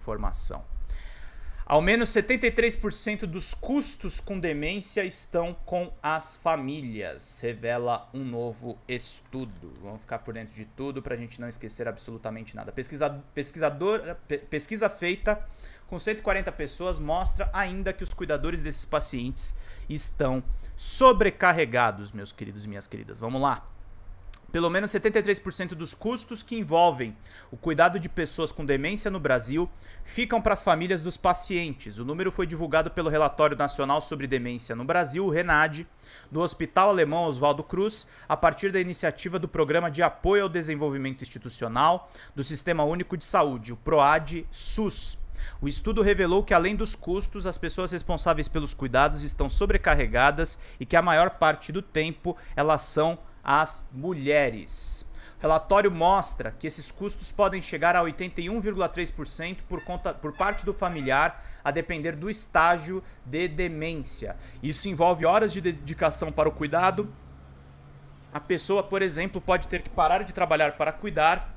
informação. Ao menos 73% dos custos com demência estão com as famílias, revela um novo estudo. Vamos ficar por dentro de tudo para a gente não esquecer absolutamente nada. Pesquisa feita com 140 pessoas mostra ainda que os cuidadores desses pacientes estão sobrecarregados, meus queridos e minhas queridas. Vamos lá. Pelo menos 73% dos custos que envolvem o cuidado de pessoas com demência no Brasil ficam para as famílias dos pacientes. O número foi divulgado pelo Relatório Nacional sobre Demência no Brasil, o RENADE, do Hospital Alemão Oswaldo Cruz, a partir da iniciativa do Programa de Apoio ao Desenvolvimento Institucional do Sistema Único de Saúde, o PROAD-SUS. O estudo revelou que, além dos custos, as pessoas responsáveis pelos cuidados estão sobrecarregadas e que a maior parte do tempo elas são as mulheres. O relatório mostra que esses custos podem chegar a 81,3% por parte do familiar, a depender do estágio de demência. Isso envolve horas de dedicação para o cuidado. A pessoa, por exemplo, pode ter que parar de trabalhar para cuidar.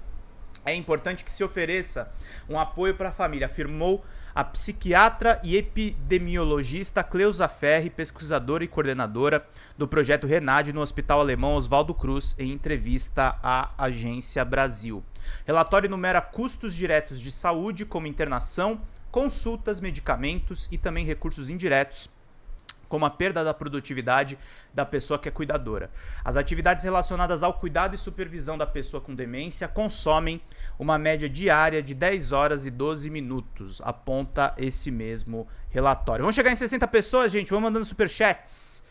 É importante que se ofereça um apoio para a família, afirmou a psiquiatra e epidemiologista Cleusa Ferri, pesquisadora e coordenadora do projeto RENADE no Hospital Alemão Oswaldo Cruz, em entrevista à Agência Brasil. Relatório enumera custos diretos de saúde, como internação, consultas, medicamentos e também recursos indiretos, como a perda da produtividade da pessoa que é cuidadora. As atividades relacionadas ao cuidado e supervisão da pessoa com demência consomem uma média diária de 10 horas e 12 minutos, aponta esse mesmo relatório. Vamos chegar em 60 pessoas, gente, vamos mandando superchats.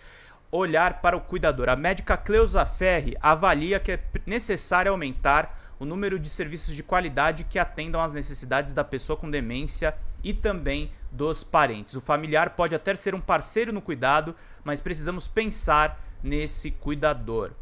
Olhar para o cuidador. A médica Cleusa Ferri avalia que é necessário aumentar o número de serviços de qualidade que atendam às necessidades da pessoa com demência e também dos parentes. O familiar pode até ser um parceiro no cuidado, mas precisamos pensar nesse cuidador.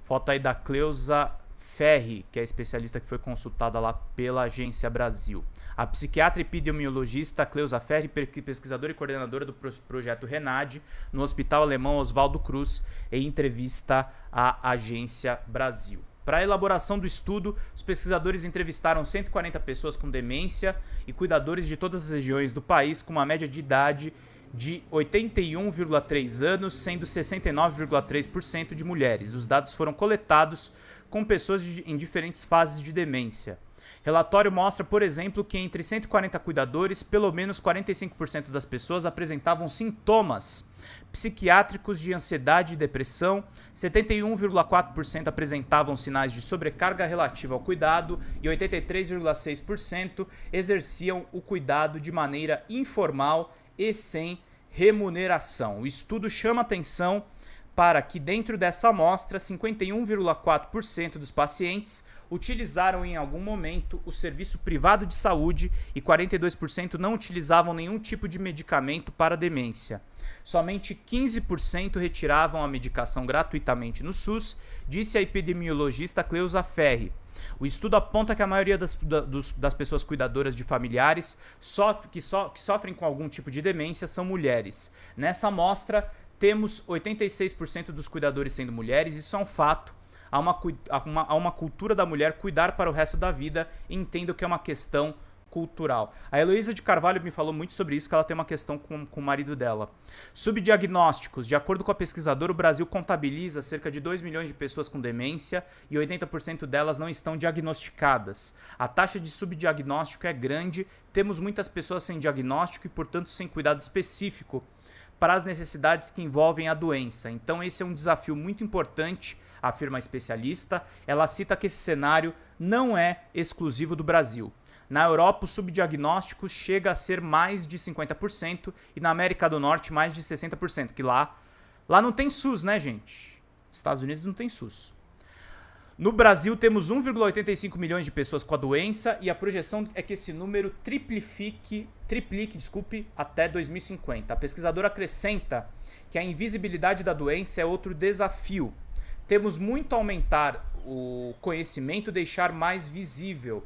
Foto aí da Cleusa Ferri, que é a especialista que foi consultada lá pela Agência Brasil. A psiquiatra e epidemiologista Cleusa Ferri, pesquisadora e coordenadora do projeto RENADE, no Hospital Alemão Oswaldo Cruz, em entrevista à Agência Brasil. Para a elaboração do estudo, os pesquisadores entrevistaram 140 pessoas com demência e cuidadores de todas as regiões do país, com uma média de idade de 81,3 anos, sendo 69,3% de mulheres. Os dados foram coletados com pessoas em diferentes fases de demência. Relatório mostra, por exemplo, que entre 140 cuidadores, pelo menos 45% das pessoas apresentavam sintomas psiquiátricos de ansiedade e depressão, 71,4% apresentavam sinais de sobrecarga relativa ao cuidado e 83,6% exerciam o cuidado de maneira informal e sem remuneração. O estudo chama atenção para que, dentro dessa amostra, 51,4% dos pacientes utilizaram em algum momento o serviço privado de saúde e 42% não utilizavam nenhum tipo de medicamento para demência. Somente 15% retiravam a medicação gratuitamente no SUS, disse a epidemiologista Cleusa Ferri. O estudo aponta que a maioria das pessoas cuidadoras de familiares que sofrem com algum tipo de demência são mulheres. Nessa amostra, temos 86% dos cuidadores sendo mulheres. Isso é um fato. Há uma cultura da mulher cuidar para o resto da vida, e entendo que é uma questão cultural. A Heloísa de Carvalho me falou muito sobre isso, que ela tem uma questão com o marido dela. Subdiagnósticos. De acordo com a pesquisadora, o Brasil contabiliza cerca de 2 milhões de pessoas com demência e 80% delas não estão diagnosticadas. A taxa de subdiagnóstico é grande, temos muitas pessoas sem diagnóstico e, portanto, sem cuidado específico para as necessidades que envolvem a doença. Então esse é um desafio muito importante, afirma a especialista. Ela cita que esse cenário não é exclusivo do Brasil. Na Europa, o subdiagnóstico chega a ser mais de 50% e na América do Norte mais de 60%, que lá não tem SUS, né, gente? Estados Unidos não tem SUS. No Brasil, temos 1,85 milhões de pessoas com a doença e a projeção é que esse número triplique, até 2050. A pesquisadora acrescenta que a invisibilidade da doença é outro desafio. Temos muito a aumentar o conhecimento, deixar mais visível.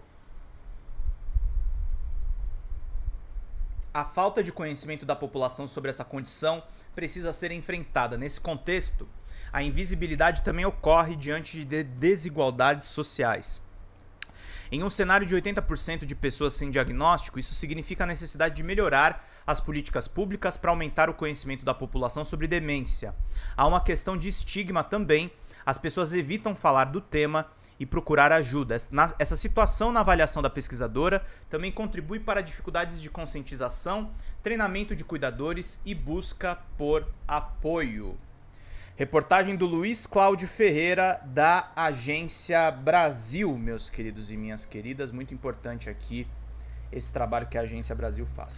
A falta de conhecimento da população sobre essa condição precisa ser enfrentada. Nesse contexto, a invisibilidade também ocorre diante de desigualdades sociais. Em um cenário de 80% de pessoas sem diagnóstico, isso significa a necessidade de melhorar as políticas públicas para aumentar o conhecimento da população sobre demência. Há uma questão de estigma também, as pessoas evitam falar do tema e procurar ajuda. Essa situação na avaliação da pesquisadora também contribui para dificuldades de conscientização, treinamento de cuidadores e busca por apoio. Reportagem do Luiz Cláudio Ferreira, da Agência Brasil, meus queridos e minhas queridas. Muito importante aqui esse trabalho que a Agência Brasil faz.